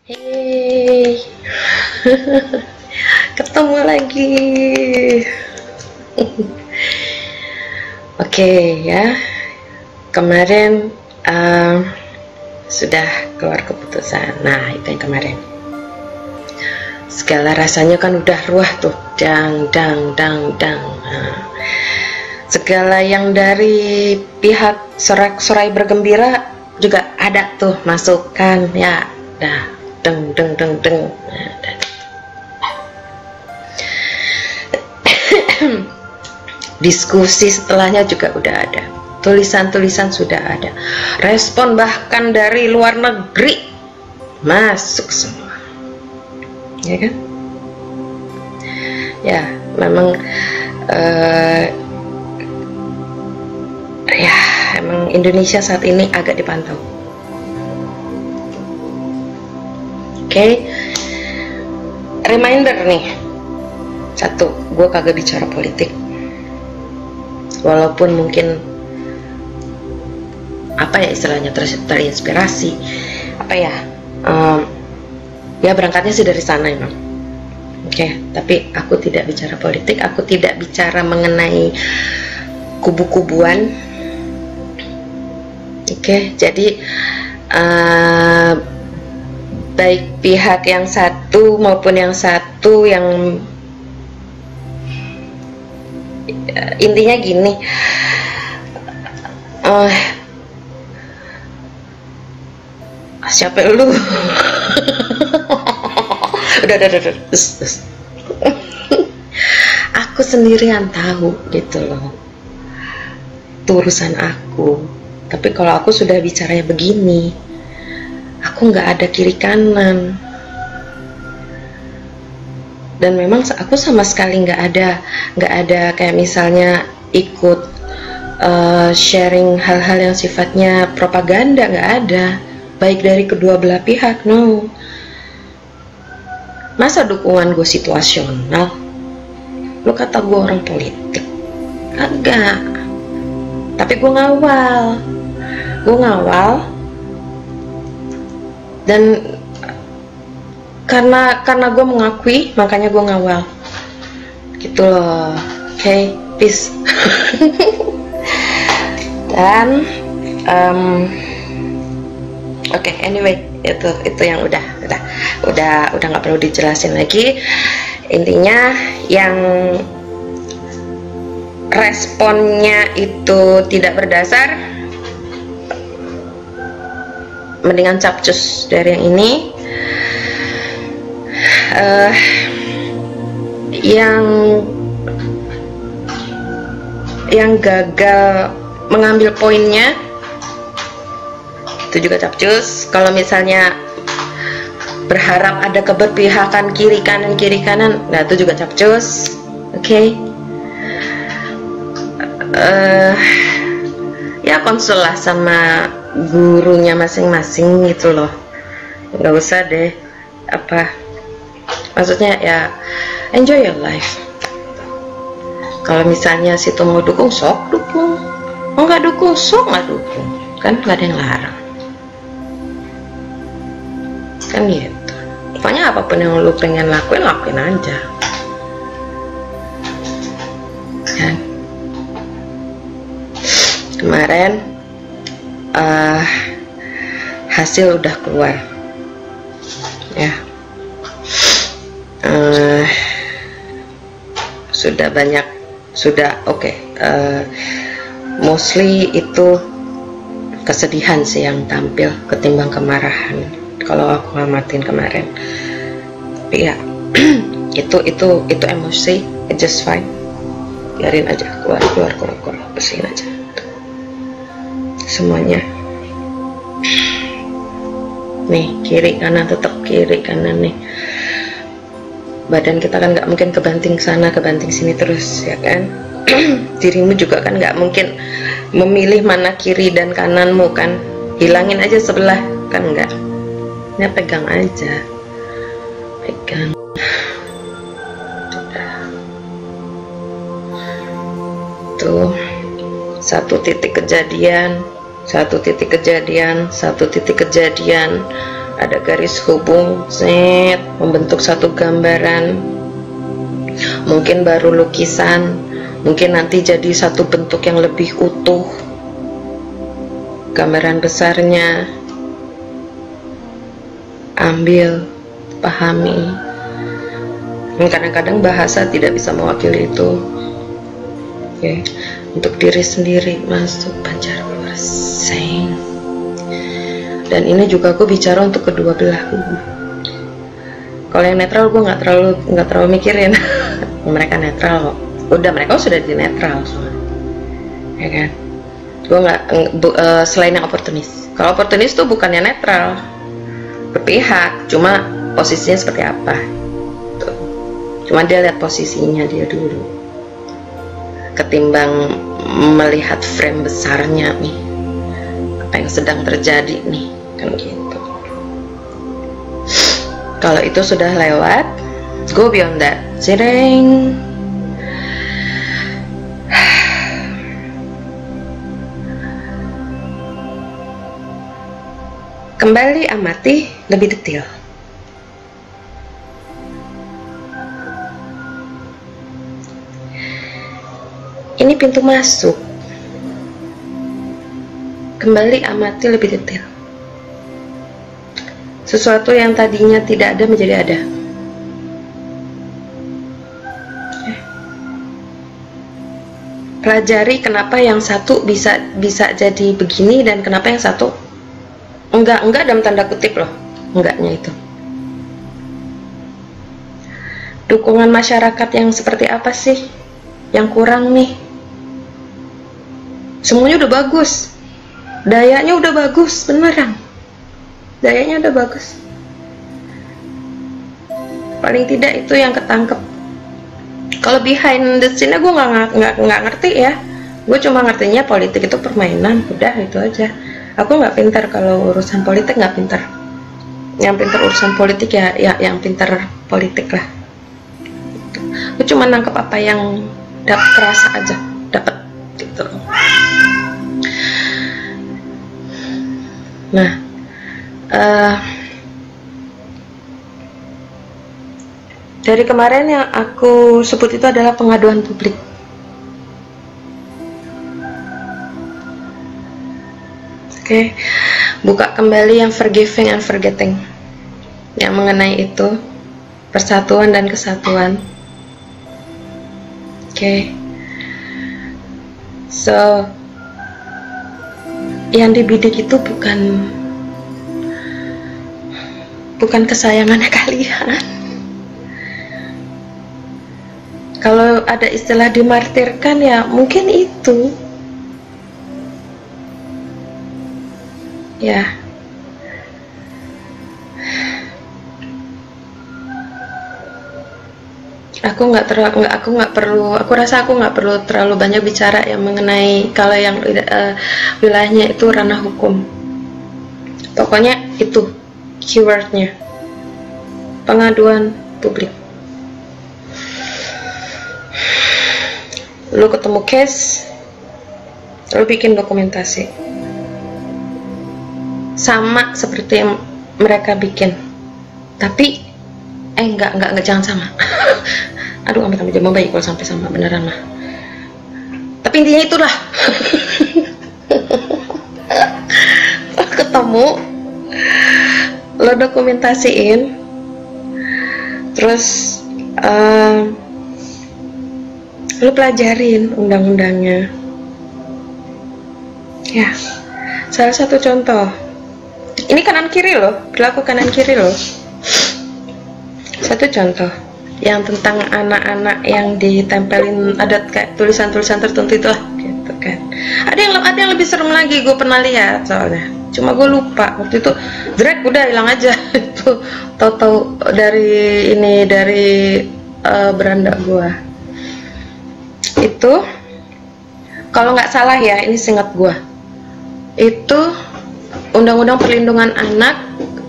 Hei, ketemu lagi. Oke ya, kemarin sudah keluar keputusan. Nah, itu yang kemarin. Segala rasanya kan udah ruah tuh, dang. Nah, segala yang dari pihak sorak-sorai bergembira juga ada tuh masukan ya. Dah, deng. Nah, diskusi setelahnya juga udah ada, tulisan-tulisan sudah ada, respon bahkan dari luar negeri masuk semua, ya kan? Ya memang ya emang Indonesia saat ini agak dipantau. Oke. Reminder nih, satu, gue kagak bicara politik, walaupun mungkin apa ya istilahnya terinspirasi apa ya, ya berangkatnya sih dari sana emang. Oke, tapi aku tidak bicara politik, aku tidak bicara mengenai kubu-kubuan. Oke, jadi baik pihak yang satu maupun yang satu, yang intinya gini, siapa lu? udah. Aku sendirian tahu gitu loh, itu urusan aku. Tapi kalau aku sudah bicaranya begini, aku nggak ada kiri kanan, dan memang aku sama sekali nggak ada kayak misalnya ikut sharing hal-hal yang sifatnya propaganda, nggak ada, baik dari kedua belah pihak. No, masa dukungan gue situasional, lu kata gue orang politik? Kagak. Tapi gue ngawal, dan karena gue mengakui, makanya gue ngawal gitu loh. Oke, peace. Dan oke, anyway, itu yang udah nggak perlu dijelasin lagi. Intinya yang responnya itu tidak berdasar, mendingan capcus dari yang ini. Yang gagal mengambil poinnya itu juga capcus. Kalau misalnya berharap ada keberpihakan kiri kanan, nah itu juga capcus. Oke. Ya konsul lah sama gurunya masing-masing gitu loh, nggak usah deh maksudnya ya enjoy your life. Kalau misalnya situ mau dukung, sok dukung, mau nggak dukung, sok nggak dukung, kan nggak ada yang larang kan gitu. Pokoknya apapun yang lu pengen lakuin aja kan. Kemarin hasil udah keluar ya, sudah oke. Mostly itu kesedihan sih yang tampil ketimbang kemarahan kalau aku amatin kemarin. Tapi ya itu emosi, it just fine, biarin aja, keluar, bersihin aja semuanya. Nih, kiri kanan, tetap kiri kanan nih. Badan kita kan nggak mungkin kebanting sana kebanting sini terus, ya kan? Dirimu juga kan nggak mungkin memilih mana kiri dan kananmu kan, hilangin aja sebelah kan, nggak. Ini pegang aja, pegang. Tuh, satu titik kejadian, ada garis hubung, set, membentuk satu gambaran. Mungkin baru lukisan, mungkin nanti jadi satu bentuk yang lebih utuh, gambaran besarnya. Ambil, pahami. Kadang-kadang bahasa tidak bisa mewakili itu. Oke, untuk diri sendiri masuk, pancar keluar, seng. Dan ini juga aku bicara untuk kedua belah kubu. Kalau yang netral gue nggak terlalu mikirin. Mereka netral kok. Udah, mereka sudah di netral soalnya, ya kan. Gue nggak selain yang oportunis. Kalau oportunis tuh bukannya netral, berpihak, cuma posisinya seperti apa tuh. Cuma dia lihat posisinya dia dulu, ketimbang melihat frame besarnya nih, apa yang sedang terjadi nih, kan gitu. Kalau itu sudah lewat, go beyond that. Cireng. Kembali amati lebih detail. Ini pintu masuk. Kembali amati lebih detail. Sesuatu yang tadinya tidak ada menjadi ada. Pelajari kenapa yang satu bisa jadi begini dan kenapa yang satu enggak dalam tanda kutip loh, enggaknya itu. Dukungan masyarakat yang seperti apa sih yang kurang nih? Semuanya udah bagus, dayanya udah bagus, beneran, dayanya udah bagus. Paling tidak itu yang ketangkep. Kalau behind the scene gue nggak ngerti ya. Gue cuma ngertinya politik itu permainan, udah itu aja. Aku nggak pintar kalau urusan politik, nggak pintar. Yang pintar urusan politik ya yang pintar politik lah. Aku cuma nangkep apa yang dapat, kerasa aja dapat gitu. Nah, dari kemarin yang aku sebut itu adalah pengaduan publik. Oke, buka kembali yang forgiving and forgetting, yang mengenai itu persatuan dan kesatuan. Oke, so yang dibidik itu bukan kesayangannya kalian. Kalau ada istilah dimartirkan ya mungkin itu. Ya, aku rasa aku nggak perlu terlalu banyak bicara yang mengenai kalau yang wilayahnya itu ranah hukum. Pokoknya itu keywordnya, pengaduan publik. Lu ketemu case, lu bikin dokumentasi sama seperti yang mereka bikin, tapi enggak jangan sama. Aduh, amit-amit jangan baik kalau sampai sama, beneran mah. Tapi intinya itulah. Ketemu, lo dokumentasiin, terus lo pelajarin undang-undangnya. Ya, salah satu contoh. Ini kanan kiri loh, berlaku kanan kiri loh. Satu contoh yang tentang anak-anak yang ditempelin ada kayak tulisan-tulisan tertentu itu lah, gitu kan. Ada yang lebih serem lagi, gue pernah lihat soalnya. Cuma gue lupa waktu itu, drag udah hilang aja. Itu tahu-tahu dari beranda gue. Itu kalau nggak salah ya, ini seingat gue. Itu Undang-Undang Perlindungan Anak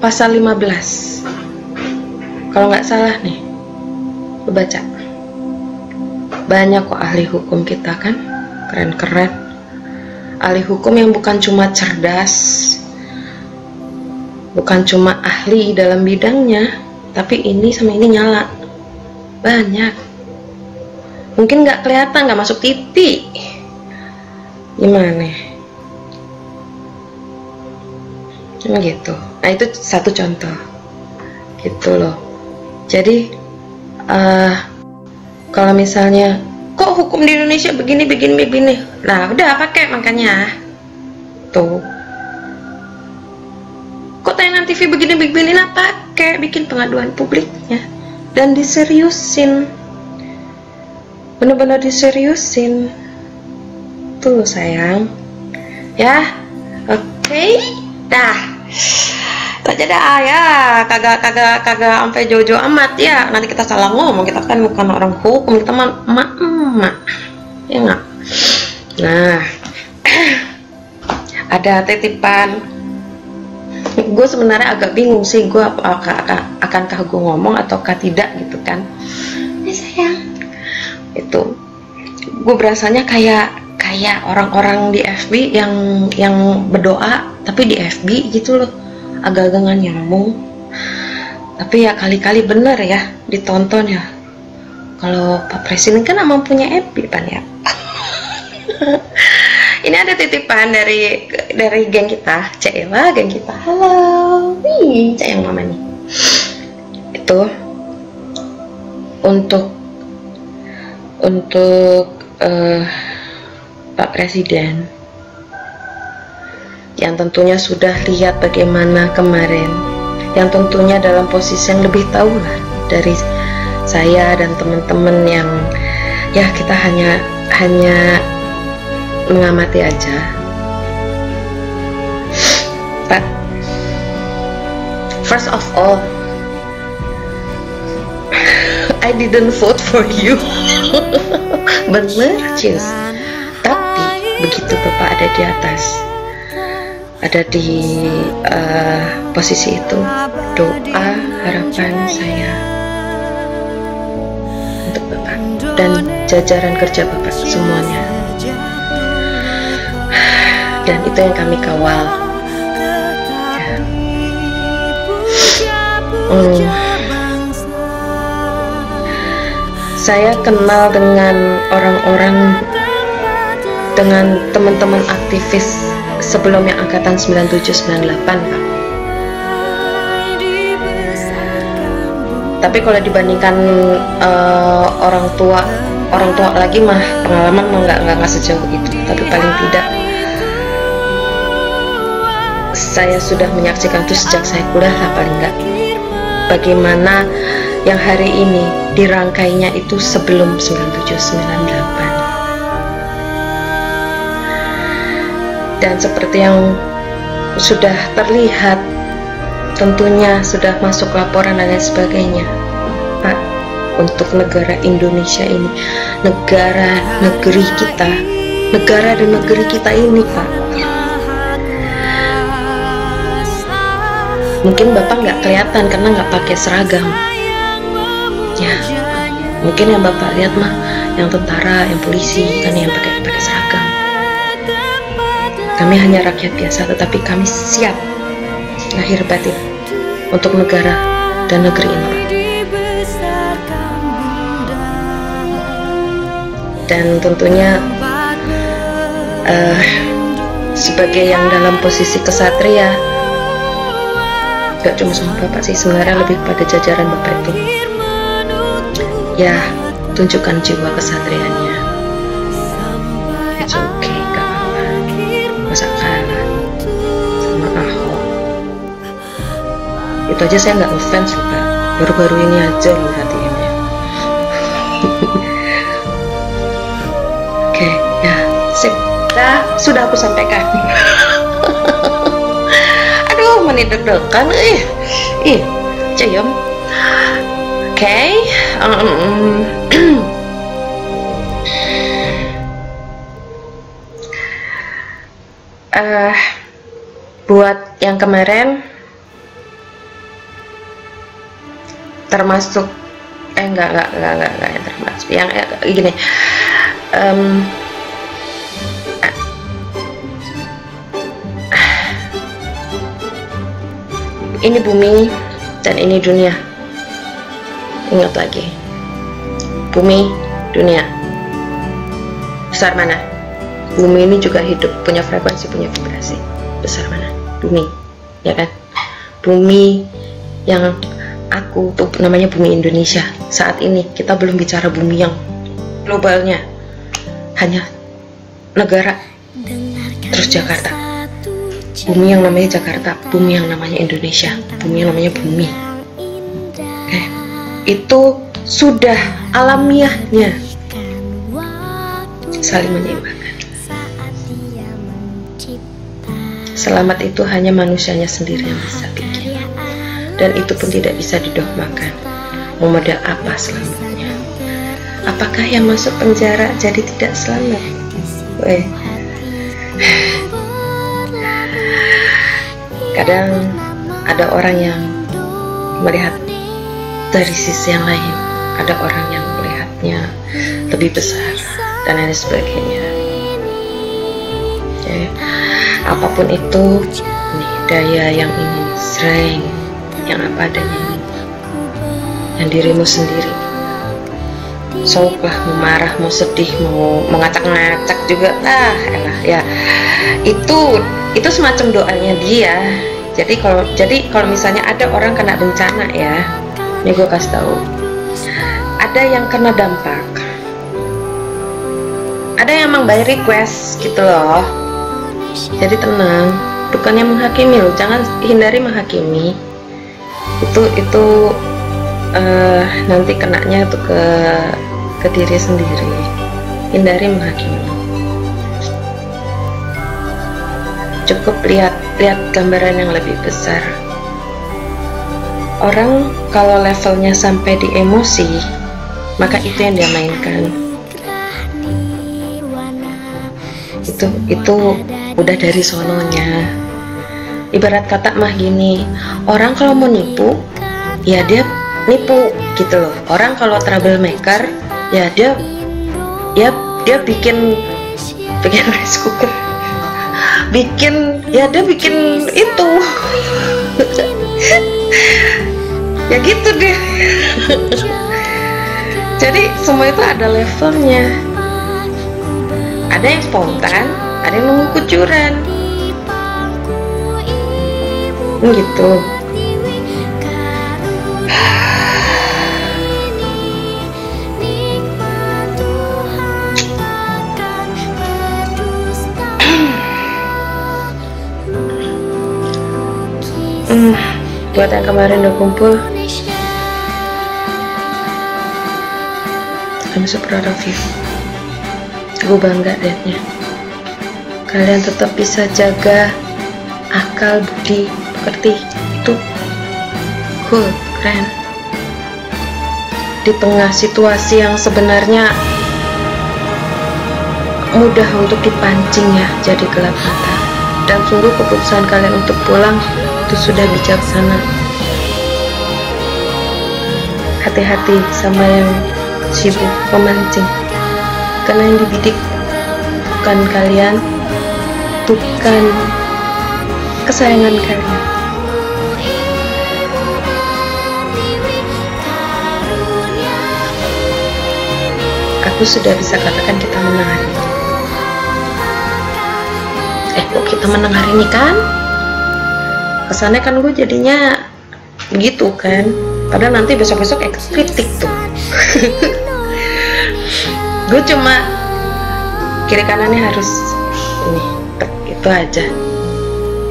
pasal 15. Kalau nggak salah nih, lu baca. Banyak kok ahli hukum kita kan, keren-keren. Ahli hukum yang bukan cuma cerdas, bukan cuma ahli dalam bidangnya, tapi ini sama ini nyala banyak. Mungkin nggak kelihatan, nggak masuk titik, gimana cuma gitu. Nah itu satu contoh gitu loh. Jadi kalau misalnya kok hukum di Indonesia begini, nah udah pakai makanya tuh. Kok tayangan TV begini, nah pakai, bikin pengaduan publiknya dan diseriusin, bener-bener diseriusin tuh sayang ya. Oke, dah tak jadi ya, kagak sampai jauh-jauh amat ya, nanti kita salah ngomong, kita kan bukan orang hukum, kita mah emak ya nggak. Nah ada titipan, gue sebenarnya agak bingung sih, gue akankah gue ngomong ataukah tidak gitu kan ya sayang. Itu gue berasanya kayak orang-orang di FB yang berdoa tapi di FB gitu loh, agak-agak nggak nyambung. Tapi ya kali-kali bener ya ditonton ya, kalau Pak Presiden kan emang punya FB kan ya. Ini ada titipan dari geng kita, Cek Ewa, geng kita. Halo, nih Cek yang mama nih. Itu untuk Pak Presiden, yang tentunya sudah lihat bagaimana kemarin, yang tentunya dalam posisi yang lebih tahu lah dari saya dan teman-teman, yang ya kita hanya mengamati aja. But first of all, I didn't vote for you. Bener, Cis. Tapi begitu Bapak ada di atas, ada di posisi itu, doa harapan saya untuk Bapak dan jajaran kerja Bapak semuanya. Dan itu yang kami kawal ya. Saya kenal dengan orang-orang, dengan teman-teman aktivis sebelum yang angkatan 97-98 Pak. Tapi kalau dibandingkan orang tua lagi mah pengalaman mah nggak sejauh itu. Tapi paling tidak saya sudah menyaksikan itu sejak saya kuliah lah paling nggak. Bagaimana yang hari ini dirangkainya itu sebelum 97-98. Dan seperti yang sudah terlihat, tentunya sudah masuk laporan dan lain sebagainya, Pak, untuk negara Indonesia ini, negara negeri kita ini, Pak. Mungkin Bapak nggak kelihatan karena nggak pakai seragam. Ya, mungkin yang Bapak lihat mah yang tentara, yang polisi kan yang pakai seragam. Kami hanya rakyat biasa, tetapi kami siap lahir batin untuk negara dan negeri ini. Dan tentunya sebagai yang dalam posisi kesatria, gak cuma sama Bapak sih, sebenarnya lebih pada jajaran Bapak itu, ya tunjukkan jiwa kesatriannya. It's okay, gak apa-apa, masa kalah sama Ahok. Itu aja saya nggak ngefans loh Pak, baru-baru ini aja loh hatinya. Oke, ya sip, sudah aku sampaikan. Aduh, menit deg-degan, Ceyom. Oke, buat yang kemarin, termasuk enggak yang termasuk yang gini, Ini bumi dan ini dunia. Ingat lagi, bumi, dunia. Besar mana? Bumi ini juga hidup, punya frekuensi, punya vibrasi. Besar mana? Bumi, ya kan? Bumi yang aku tuh namanya bumi Indonesia. Saat ini kita belum bicara bumi yang globalnya, hanya negara, terus Jakarta. Bumi yang namanya Jakarta, bumi yang namanya Indonesia, bumi yang namanya bumi. Oke, itu sudah alamiahnya saling menyeimbangkan. Selamat itu hanya manusianya sendiri yang bisa bikin, dan itu pun tidak bisa didogmakan. Mau model apa selamanya? Apakah yang masuk penjara jadi tidak selamat? Kadang ada orang yang melihat dari sisi yang lain, ada orang yang melihatnya lebih besar dan lain sebagainya. Apapun itu, nih daya yang ingin strength, yang apa adanya ini, yang dirimu sendiri. Sok lah, mau marah, mau sedih, mau ngacak-ngacak juga, elah ya. Itu semacam doanya dia. Jadi kalau misalnya ada orang kena bencana ya, ini gue kasih tahu, ada yang kena dampak, ada yang emang by request gitu loh. Jadi tenang, bukannya menghakimi loh, jangan hindari menghakimi. Itu nanti kenanya tuh ke diri sendiri. Hindari menghakimi. Cukup lihat gambaran yang lebih besar. Orang kalau levelnya sampai di emosi, maka itu yang dia mainkan. Itu udah dari sononya. Ibarat kata mah gini, orang kalau mau nipu, ya dia nipu gitu loh. Orang kalau troublemaker, ya dia bikin rice cooker, dia bikin itu. Ya gitu deh. Jadi semua itu ada levelnya. Ada yang spontan, ada yang nunggu kucuran. Gitu. Buat yang kemarin udah kumpul, I'm so proud of you. Gue bangga liatnya. Kalian tetap bisa jaga akal, budi, pekerti. Itu cool, keren. Di tengah situasi yang sebenarnya mudah untuk dipancing ya jadi gelap mata. Dan sungguh keputusan kalian untuk pulang itu sudah bijaksana. Hati-hati sama yang sibuk memancing, karena yang dibidik bukan kalian, bukan kesayangan kalian. Aku sudah bisa katakan kita menang hari ini. Kok kita menang hari ini kan? Kesannya kan gue jadinya gitu kan, padahal nanti besok-besok kritik tuh. Gue cuma kiri kanannya harus ini, itu aja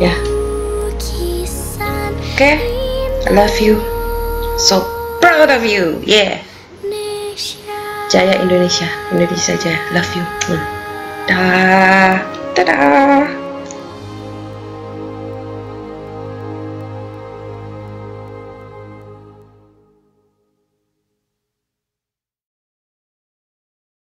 ya. Oke, I love you, so proud of you, yeah. Jaya Indonesia, Indonesia Jaya, love you. Dah, dadah.